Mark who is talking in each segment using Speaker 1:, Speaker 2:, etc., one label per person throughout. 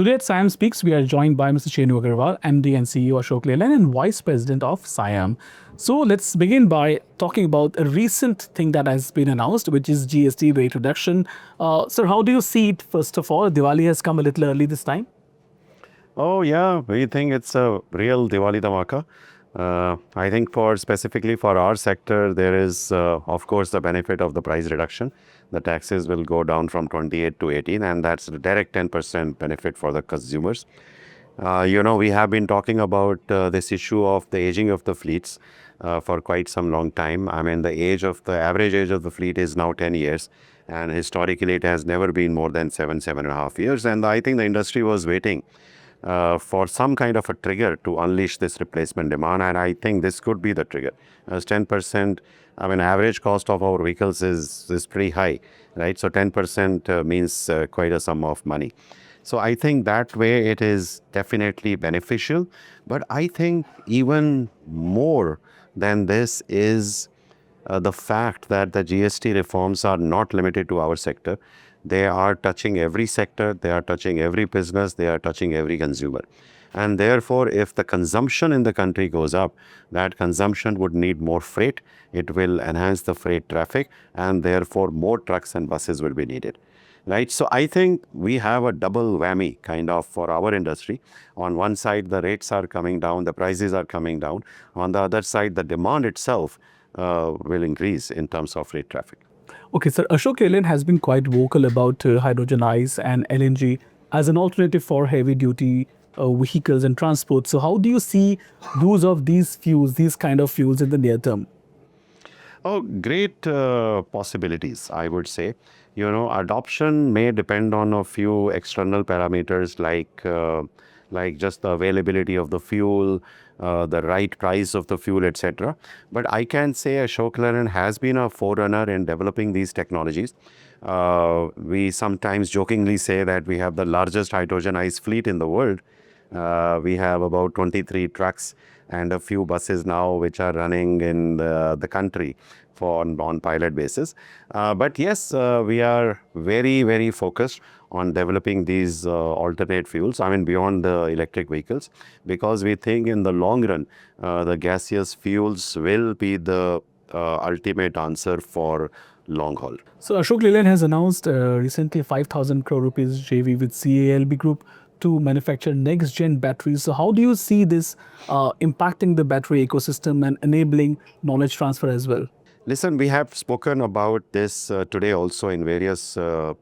Speaker 1: Today at SIAM Speaks, we are joined by Mr. Shenu Agarwal, MD and CEO Ashok Leyland and Vice President of SIAM. So let's begin by talking about a recent thing that has been announced, which is GST rate reduction. Sir, how do you see it? First of all, Diwali has come a little early this time.
Speaker 2: Oh yeah, we think it's a real Diwali dhamaka. I think specifically for our sector, there is of course the benefit of the price reduction. The taxes will go down from 28 to 18, and that's a direct 10% benefit for the consumers. We have been talking about this issue of the aging of the fleets for quite some long time. I mean, the average age of the fleet is now 10 years, and historically it has never been more than 7.5 years. And I think the industry was waiting for some kind of a trigger to unleash this replacement demand, and I think this could be the trigger. As 10%, I mean, average cost of our vehicles is pretty high, right? So 10% means quite a sum of money. So I think that way it is definitely beneficial. But I think even more than this is the fact that the GST reforms are not limited to our sector. They are touching every sector, they are touching every business, they are touching every consumer. And therefore, if the consumption in the country goes up, that consumption would need more freight. It will enhance the freight traffic, and therefore more trucks and buses will be needed. Right. So I think we have a double whammy kind of for our industry. On one side, the rates are coming down, the prices are coming down. On the other side, the demand itself will increase in terms of freight traffic.
Speaker 1: Okay, sir, Ashok Leyland has been quite vocal about hydrogen ice and LNG as an alternative for heavy duty vehicles and transport. So how do you see use of these fuels, these kind of fuels in the near term?
Speaker 2: Oh, great possibilities, I would say. Adoption may depend on a few external parameters like just the availability of the fuel, the right price of the fuel, etc. But I can say Ashok Leyland has been a forerunner in developing these technologies. We sometimes jokingly say that we have the largest hydrogenized fleet in the world. We have about 23 trucks and a few buses now which are running in the country on pilot basis. But yes, we are very, very focused on developing these alternate fuels, I mean beyond the electric vehicles, because we think in the long run, the gaseous fuels will be the ultimate answer for long haul.
Speaker 1: So Ashok Leyland has announced recently 5,000 crore rupees JV with CALB Group to manufacture next-gen batteries. So how do you see this impacting the battery ecosystem and enabling knowledge transfer as well?
Speaker 2: Listen, we have spoken about this today also in various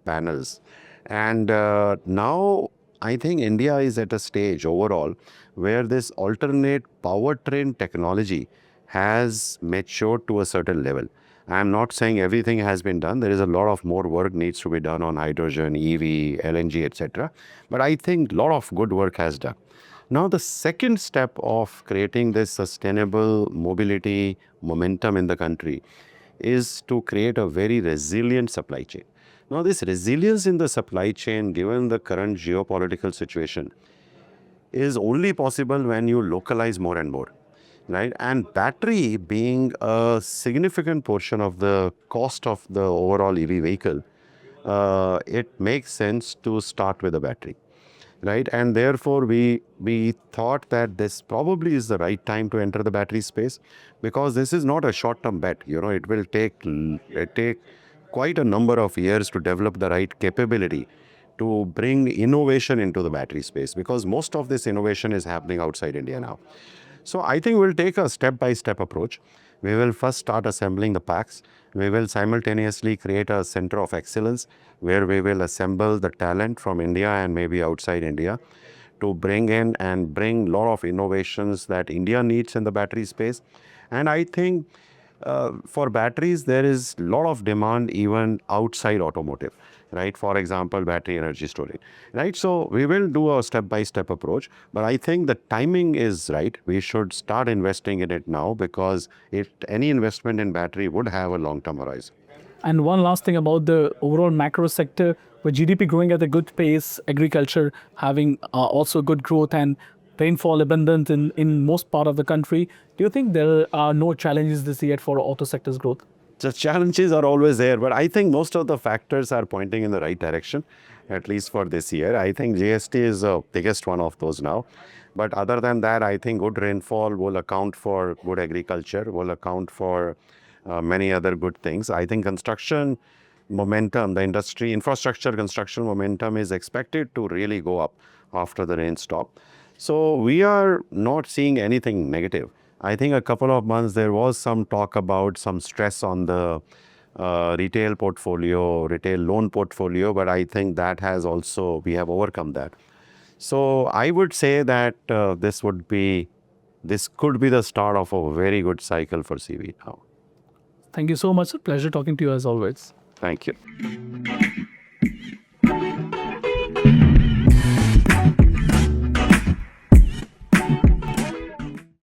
Speaker 2: panels. And now I think India is at a stage overall where this alternate powertrain technology has matured to a certain level. I'm not saying everything has been done. There is a lot of more work needs to be done on hydrogen, EV, LNG, etc. But I think a lot of good work has done. Now, the second step of creating this sustainable mobility momentum in the country is to create a very resilient supply chain. Now, this resilience in the supply chain, given the current geopolitical situation, is only possible when you localize more and more. Right? And battery being a significant portion of the cost of the overall EV vehicle, it makes sense to start with a battery. Right? And therefore, we thought that this probably is the right time to enter the battery space, because this is not a short-term bet. It will take quite a number of years to develop the right capability to bring innovation into the battery space, because most of this innovation is happening outside India now. So I think we'll take a step-by-step approach. We will first start assembling the packs. We will simultaneously create a center of excellence where we will assemble the talent from India and maybe outside India to bring in and bring a lot of innovations that India needs in the battery space. And I think for batteries, there is a lot of demand even outside automotive, right? For example, battery energy storage, right? So we will do a step-by-step approach, but I think the timing is right. We should start investing in it now, because if any investment in battery would have a long-term horizon.
Speaker 1: And one last thing about the overall macro sector, with GDP growing at a good pace, agriculture having also good growth and rainfall abundant in most part of the country, do you think there are no challenges this year for auto sector's growth?
Speaker 2: The challenges are always there, but I think most of the factors are pointing in the right direction. at least for this year. I think GST is the biggest one of those now. But other than that, I think good rainfall will account for good agriculture, will account for many other good things. I think construction momentum, the industry, infrastructure construction momentum is expected to really go up after the rain stop. So we are not seeing anything negative. I think a couple of months there was some talk about some stress on the retail portfolio, retail loan portfolio, but I think that has also, we have overcome that. So I would say that this could be the start of a very good cycle for CV now.
Speaker 1: Thank you so much, sir. Pleasure talking to you as always.
Speaker 2: Thank you.